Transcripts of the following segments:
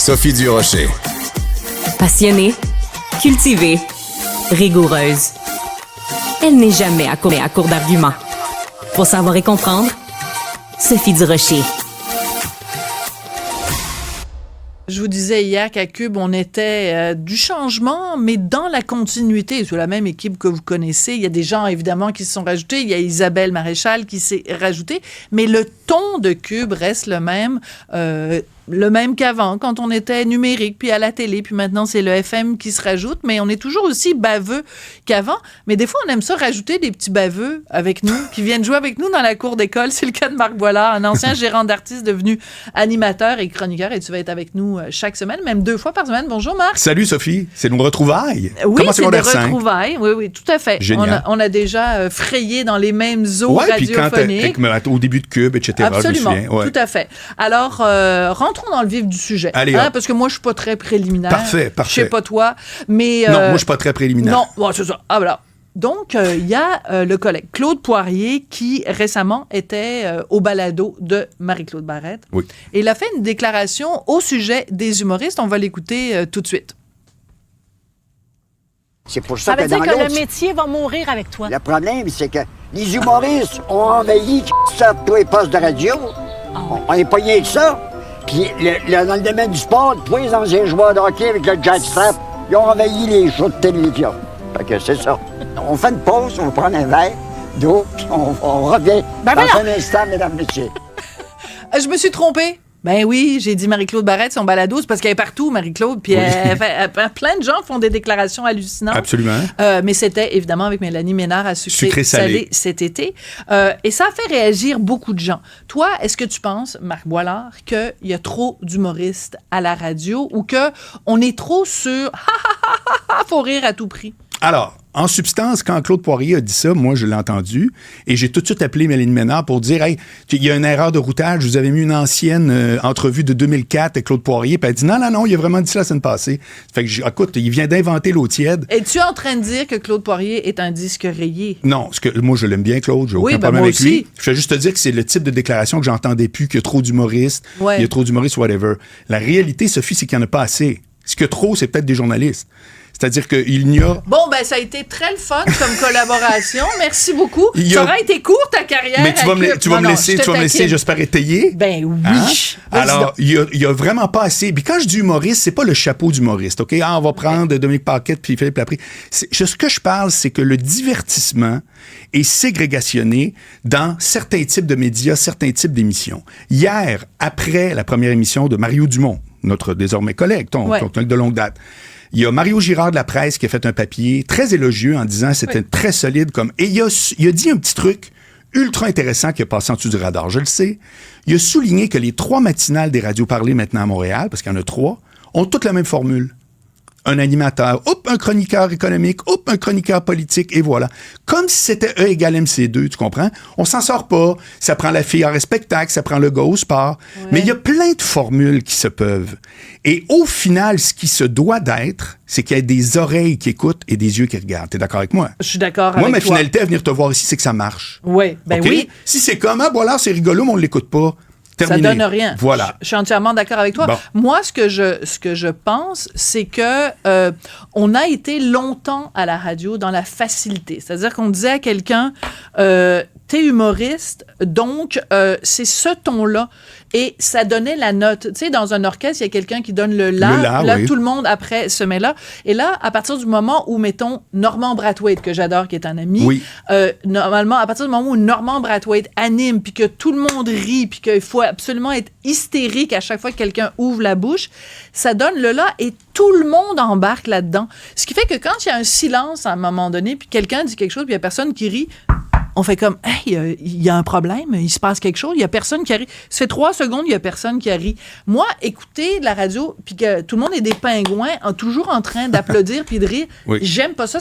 Sophie Durocher. Passionnée, cultivée, rigoureuse. Elle n'est jamais à court d'arguments. Pour savoir et comprendre, Sophie Durocher. Je vous disais hier qu'à Cube, on était du changement, mais dans la continuité. C'est la même équipe que vous connaissez. Il y a des gens, évidemment, qui se sont rajoutés. Il y a Isabelle Maréchal qui s'est rajoutée. Mais le ton de Cube reste le même qu'avant, quand on était numérique, puis à la télé, puis maintenant c'est le FM qui se rajoute, mais on est toujours aussi baveux qu'avant. Mais des fois, on aime ça rajouter des petits baveux avec nous, qui viennent jouer avec nous dans la cour d'école. C'est le cas de Marc Boilard, un ancien gérant d'artistes devenu animateur et chroniqueur, et tu vas être avec nous chaque semaine, même 2 fois par semaine. Bonjour Marc. Salut Sophie, c'est nos retrouvailles. Oui, Comment c'est des retrouvailles, oui, tout à fait. Génial. On a déjà frayé dans les mêmes eaux radiophoniques. Puis au début de Cube, etc. Absolument, je me souviens. Ouais. Tout à fait. Alors, rentrons dans le vif du sujet. Allez, parce que moi, je suis pas très préliminaire. Parfait. Je sais pas toi, mais... Non, moi, je suis pas très préliminaire. Non, bon, c'est ça. Ah, voilà. Donc, il y a le collègue Claude Poirier qui, récemment, était au balado de Marie-Claude Barrette. Oui. Et il a fait une déclaration au sujet des humoristes. On va l'écouter tout de suite. C'est pour ça, ça veut que dire dans que l'autre, le métier va mourir avec toi. le problème, c'est que les humoristes ont envahi ça tous les postes de radio. On n'est pas rien que ça. Puis dans le domaine du sport, tous les anciens joueurs de hockey avec le jackstrap, ils ont envahi les shows de télévision. Fait que c'est ça. On fait une pause, on va prendre un verre d'eau, puis on revient dans un instant, mesdames, messieurs. Je me suis trompée. Ben oui, j'ai dit Marie-Claude Barrette, son balado, c'est parce qu'elle est partout, Marie-Claude, puis plein de gens font des déclarations hallucinantes. Absolument. Mais c'était évidemment avec Mélanie Ménard à Sucré-Salé cet été. Et ça a fait réagir beaucoup de gens. Toi, est-ce que tu penses, Marc Boilard, qu'il y a trop d'humoristes à la radio ou qu'on est trop sur « faut rire à tout prix » ? Alors, en substance, quand Claude Poirier a dit ça, moi, je l'ai entendu, et j'ai tout de suite appelé Mélanie Ménard pour dire « Hey, il y a une erreur de routage, vous avez mis une ancienne entrevue de 2004 avec Claude Poirier, puis elle dit « Non, il a vraiment dit ça la semaine passée. » Fait que, écoute, il vient d'inventer l'eau tiède. Es-tu en train de dire que Claude Poirier est un disque rayé? Non, moi, je l'aime bien, Claude, j'ai aucun problème avec lui. Je vais juste te dire que c'est le type de déclaration que j'entendais plus, qu'il y a trop d'humoristes, il y a trop d'humoristes, whatever. La réalité, Sophie, c'est qu'il n'y en a pas assez. Ce qu'il y a trop, c'est peut-être des journalistes. C'est-à-dire qu'il n'y a... Bon, ben ça a été très le fun comme collaboration. Merci beaucoup. Ça aurait été court, ta carrière. Mais tu vas me laisser, j'espère, étayer. Ben oui. Hein? Alors, il y a vraiment pas assez... Puis quand je dis humoriste, c'est pas le chapeau d'humoriste, OK? On va prendre Dominique Paquette puis Philippe Laprie. Ce que je parle, c'est que le divertissement est ségrégationné dans certains types de médias, certains types d'émissions. Hier, après la première émission de Mario Dumont, notre désormais collègue, ton collègue de longue date, il y a Mario Girard de La Presse qui a fait un papier très élogieux en disant que c'était très solide comme... Et il a dit un petit truc ultra intéressant qui a passé en dessous du radar, je le sais. Il a souligné que les 3 matinales des radios parlées maintenant à Montréal, parce qu'il y en a 3, ont toutes la même formule. Un animateur, un chroniqueur économique, un chroniqueur politique, et voilà. Comme si c'était E égale MC2, tu comprends? On s'en sort pas. Ça prend la fille en spectacle, ça prend le gars au sport. Ouais. Mais il y a plein de formules qui se peuvent. Et au final, ce qui se doit d'être, c'est qu'il y ait des oreilles qui écoutent et des yeux qui regardent. T'es d'accord avec moi? Je suis d'accord avec toi. Moi, ma finalité à venir te voir ici, c'est que ça marche. Oui, ben okay? Oui. Si c'est comme, voilà, c'est rigolo, mais on l'écoute pas. Terminé. Ça donne rien. Voilà. Je suis entièrement d'accord avec toi. Bon. Moi, ce que je pense, c'est que on a été longtemps à la radio dans la facilité. C'est-à-dire qu'on disait à quelqu'un, t'es humoriste, donc c'est ce ton-là. Et ça donnait la note. Tu sais, dans un orchestre, il y a quelqu'un qui donne le la. Là, oui. Tout le monde, après, se met là. Et là, à partir du moment où, mettons, Normand Brathwaite, que j'adore, qui est un ami, oui. Normalement, à partir du moment où Normand Brathwaite anime, puis que tout le monde rit, puis qu'il faut absolument être hystérique à chaque fois que quelqu'un ouvre la bouche, ça donne le là et tout le monde embarque là-dedans. Ce qui fait que quand il y a un silence à un moment donné, puis quelqu'un dit quelque chose, puis il n'y a personne qui rit, on fait comme, hey, il y a un problème, il se passe quelque chose, il y a personne qui rit. Ça fait 3 secondes, il y a personne qui rit. Moi, écouter de la radio, puis que tout le monde est des pingouins, toujours en train d'applaudir puis de rire, oui. J'aime pas ça,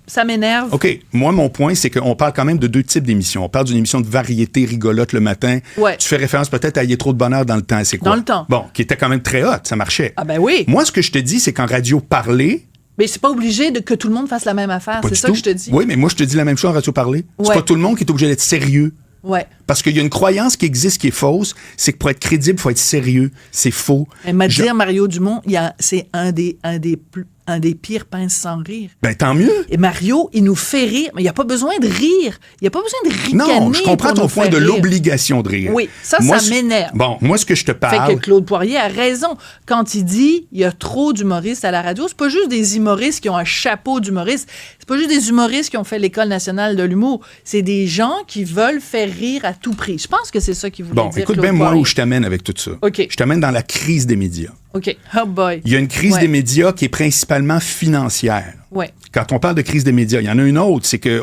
ça m'énerve. OK. Moi, mon point, c'est qu'on parle quand même de 2 types d'émissions. On parle d'une émission de variété rigolote le matin. Ouais. Tu fais référence peut-être à « Il y a trop de bonheur dans le temps », c'est quoi? Dans le temps. Bon, qui était quand même très hot, ça marchait. Ah ben oui. Moi, ce que je te dis, c'est qu'en radio parlée, mais c'est pas obligé que tout le monde fasse la même affaire. C'est ça que je te dis. Oui, mais moi, je te dis la même chose en radio parlée. Ouais. C'est pas tout le monde qui est obligé d'être sérieux. Ouais. Parce qu'il y a une croyance qui existe qui est fausse, c'est que pour être crédible, il faut être sérieux. C'est faux. Elle m'a dit, Mario Dumont, c'est un des pires pinces sans rire. Ben, tant mieux. Et Mario, il nous fait rire, mais il n'y a pas besoin de rire. Il n'y a pas besoin de ricaner. Non, je comprends ton point de l'obligation de rire. Oui, ça m'énerve. Bon, moi, ce que je te parle... Fait que Claude Poirier a raison. Quand il dit il y a trop d'humoristes à la radio, c'est pas juste des humoristes qui ont un chapeau d'humoriste. C'est pas juste des humoristes qui ont fait l'École nationale de l'humour. C'est des gens qui veulent faire rire à tout prix. Je pense que c'est ça qu'il voulait dire. Bon, écoute bien moi où je t'amène avec tout ça. OK. Je t'amène dans la crise des médias. OK. Oh boy. Il y a une crise des médias qui est principalement financière. Oui. Quand on parle de crise des médias, il y en a une autre, c'est que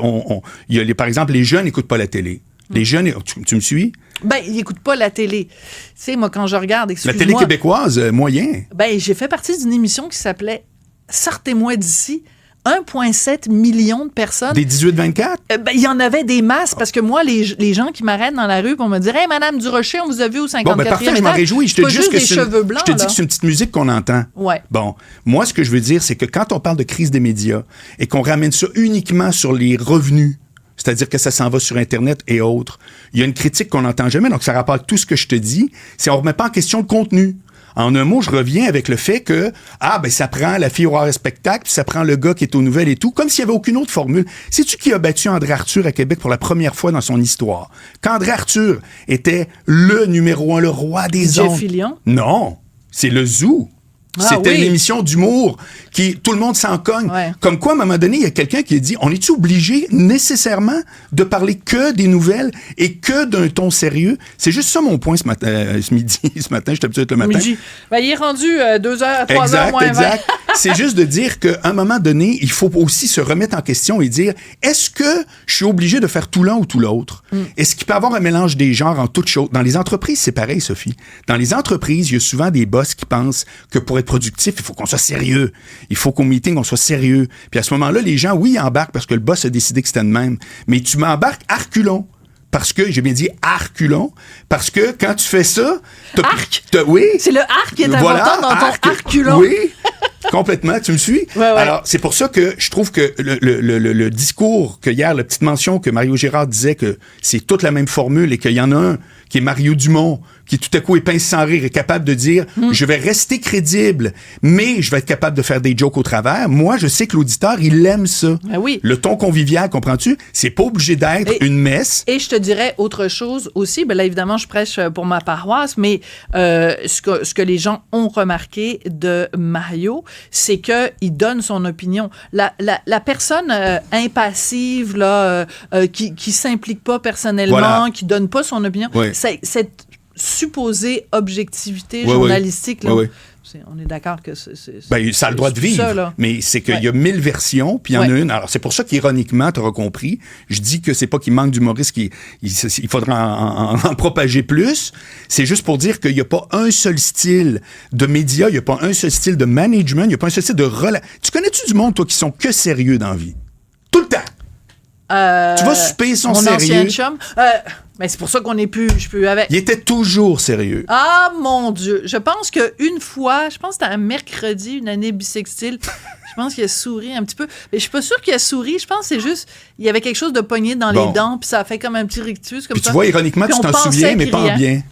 par exemple, les jeunes n'écoutent pas la télé. Les jeunes, tu me suis? Ben, ils n'écoutent pas la télé. Tu sais, moi, quand je regarde, la télé québécoise, moyen. Ben, j'ai fait partie d'une émission qui s'appelait Sortez-moi d'ici. 1,7 million de personnes. Des 18-24? Ben, il y en avait des masses, parce que moi, les gens qui m'arrêtent dans la rue pour me dire « Hey, Madame Durocher, on vous a vu au 54e étage. » Bon, ben parfait, je m'en réjouis. Je te dis juste que cheveux blancs, je te dis que c'est une petite musique qu'on entend. Ouais. Bon, moi, ce que je veux dire, c'est que quand on parle de crise des médias et qu'on ramène ça uniquement sur les revenus, c'est-à-dire que ça s'en va sur Internet et autres, il y a une critique qu'on n'entend jamais, donc ça rapporte tout ce que je te dis, c'est on ne remet pas en question le contenu. En un mot, je reviens avec le fait que, ça prend la fille au rare spectacle, puis ça prend le gars qui est aux nouvelles et tout, comme s'il n'y avait aucune autre formule. Sais-tu qui a battu André Arthur à Québec pour la première fois dans son histoire? Quand André Arthur était le numéro 1, le roi des ondes. Jeff Fillion? Non, c'est le Zoo. C'était une émission d'humour qui tout le monde s'en cogne. Ouais. Comme quoi, à un moment donné, il y a quelqu'un qui a dit, on est-tu obligé nécessairement de parler que des nouvelles et que d'un ton sérieux? C'est juste ça mon point ce matin, ce matin, je t'habitue le matin. Midi. Ben, il est rendu 2h, 3h moins 20. C'est juste de dire qu'à un moment donné, il faut aussi se remettre en question et dire, est-ce que je suis obligé de faire tout l'un ou tout l'autre? Est-ce qu'il peut y avoir un mélange des genres en toute chose? Dans les entreprises, c'est pareil, Sophie. Dans les entreprises, il y a souvent des boss qui pensent que pour être productif, il faut qu'on soit sérieux. Il faut qu'au meeting, on soit sérieux. Puis à ce moment-là, les gens, oui, embarquent parce que le boss a décidé que c'était de même. Mais tu m'embarques à reculons. Parce que, j'ai bien dit arculon, parce que quand tu fais ça... Arc? Oui. C'est le arc qui est important dans ton arculon. Oui, complètement, tu me suis? Ouais. Alors, c'est pour ça que je trouve que le discours que hier, la petite mention que Mario Girard disait que c'est toute la même formule et qu'il y en a un qui est Mario Dumont, qui tout à coup est pince sans rire, est capable de dire je vais rester crédible, mais je vais être capable de faire des jokes au travers. Moi, je sais que l'auditeur, il aime ça. Ben oui. Le ton convivial, comprends-tu? C'est pas obligé d'être une messe. Et je te dirais autre chose aussi. Ben là, évidemment, je prêche pour ma paroisse, mais ce que les gens ont remarqué de Mario, c'est qu'il donne son opinion. La personne impassive, là, qui s'implique pas personnellement, qui donne pas son opinion, cette supposée objectivité journalistique, là, on est d'accord que c'est ça a le droit de vivre, ça, mais c'est qu'il y a 1000 versions, puis il y en a une. Alors, c'est pour ça qu'ironiquement, tu auras compris, je dis que c'est pas qu'il manque d'humoristes, il faudra en propager plus. C'est juste pour dire qu'il n'y a pas un seul style de médias, il n'y a pas un seul style de management, il n'y a pas un seul style de Tu connais-tu du monde, toi, qui sont que sérieux dans la vie? Tout le temps! Tu vas souper, ils sont sérieux. Mon ancien chum... mais c'est pour ça qu'on n'est plus... Je peux avec. Il était toujours sérieux. Ah, mon Dieu! Je pense qu'une fois, je pense que c'était un mercredi, une année bissextile, je pense qu'il a souri un petit peu. Mais je suis pas sûre qu'il a souri. Je pense que c'est juste... Il y avait quelque chose de pogné dans les dents, puis ça a fait comme un petit rictus. Comme puis ça. Tu vois, ironiquement, puis tu t'en souviens, mais pas en bien.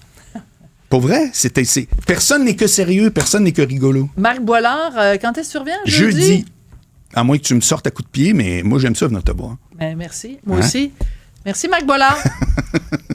Pour vrai, personne n'est que sérieux, personne n'est que rigolo. Marc Boilard, quand est-ce que tu reviens? Jeudi. À moins que tu me sortes à coups de pied, mais moi, j'aime ça venir te voir. Ben, merci. Moi aussi. Merci, Marc Boilard.